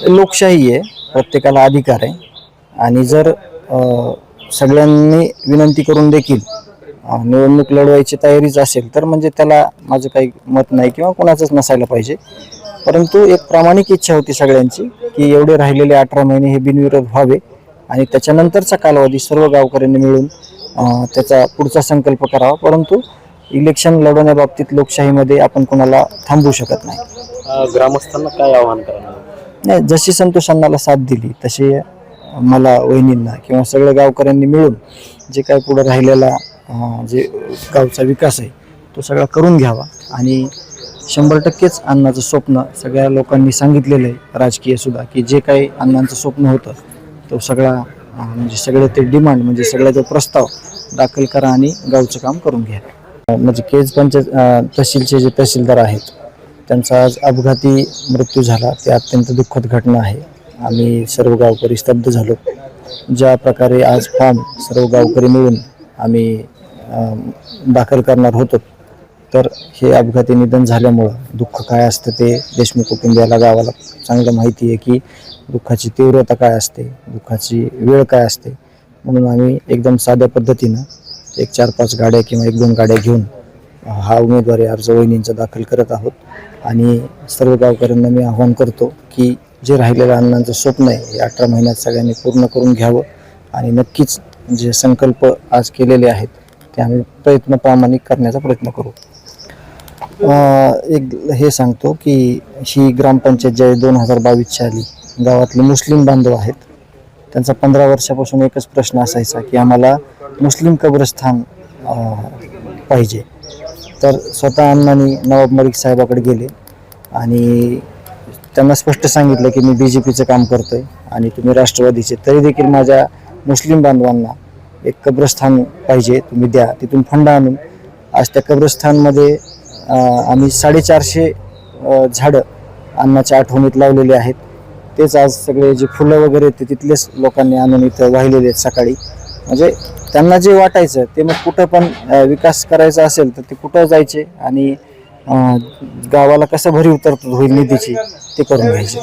लोकशाही आहे, प्रत्येकाला अधिकार आहे आणि जर सगळ्यांनी विनंती करून देखील निवडणूक लढवायची तयारीच असेल तर म्हणजे त्याला माझं काही मत नाही किंवा कोणाचंच नसायला पाहिजे. परंतु एक प्रामाणिक इच्छा होती सगळ्यांची की एवढे राहिलेले 18 महिने हे बिनविरोध व्हावे आणि त्याच्यानंतरचा कालावधी सर्व गावकऱ्यांनी मिळून त्याचा पुढचा संकल्प करावा. परंतु इलेक्शन लढवण्याबाबतीत लोकशाहीमध्ये आपण कोणाला थांबवू शकत नाही. ग्रामस्थांना काय आवाहन करणार? नाही, जशी संतोष अण्णाला साथ दिली तशी मला वहिनींना किंवा सगळ्या गावकऱ्यांनी मिळून जे काय पुढे राहिलेला जे गावचा विकास आहे तो सगळा करून घ्यावा आणि 100%च अण्णाचं स्वप्न सगळ्या लोकांनी सांगितलेलं आहे राजकीय सुद्धा की जे काही अण्णांचं स्वप्न होतं तो सगळा म्हणजे सगळे ते डिमांड म्हणजे सगळा जो प्रस्ताव दाखल करा आणि गावचं काम करून घ्या. म्हणजे केज पंचायत तहसीलचे जे तहसीलदार आहेत त्यांचा आज अपघाती मृत्यू झाला. ते अत्यंत दुःखद घटना आहे. आम्ही सर्व गावकरी स्तब्ध झालो. ज्या प्रकारे आज फॉर्म सर्व गावकरी मिळून आम्ही दाखल करणार होतो तर हे अपघाती निधन झाल्यामुळं दुःख काय असतं ते देशमुख कुटुंबियाला गावाला चांगलं माहिती आहे की दुःखाची तीव्रता काय असते, दुःखाची वेळ काय असते. म्हणून आम्ही एकदम साध्या पद्धतीनं 1-4-5 गाड्या किंवा 1-2 गाड्या घेऊन हा उमेदवारी अर्ज वहिनींचा दाखल करत आहोत आणि सर्व गावकऱ्यांना मी आवाहन करतो की जे राहिलेलं अण्णांचं स्वप्न आहे हे 18 महिन्यात सगळ्यांनी पूर्ण करून घ्यावं आणि नक्कीच जे संकल्प आज केलेले आहेत ते आम्ही प्रयत्न प्रामाणिक करण्याचा प्रयत्न करू. एक हे सांगतो की ही ग्रामपंचायत ज्या 2022ची आली, गावातले मुस्लिम बांधव आहेत त्यांचा 15 वर्षापासून एकच प्रश्न असायचा की आम्हाला मुस्लिम कब्रस्थान पाहिजे. तर स्वतः अण्णांनी नवाब मलिक साहेबाकडे गेले आणि त्यांना स्पष्ट सांगितलं की मी BJPचं काम करतोय आणि तुम्ही राष्ट्रवादीचे, तरी देखील माझ्या मुस्लिम बांधवांना एक कब्रस्थान पाहिजे, तुम्ही द्या. तिथून फंड आणून आज त्या कब्रस्थानमध्ये आम्ही 450 झाडं अण्णाच्या आठवणीत लावलेले आहेत. तेच आज सगळे जे फुलं वगैरे ते तिथलेच लोकांनी आणून इथं वाहिलेले आहेत सकाळी. म्हणजे त्यांना जे वाटायचं ते मग कुठं पण विकास करायचा असेल तर ते कुठं जायचे आणि गावाला कसं भरीव तरतूद होईल निधीची ते करून घ्यायचे.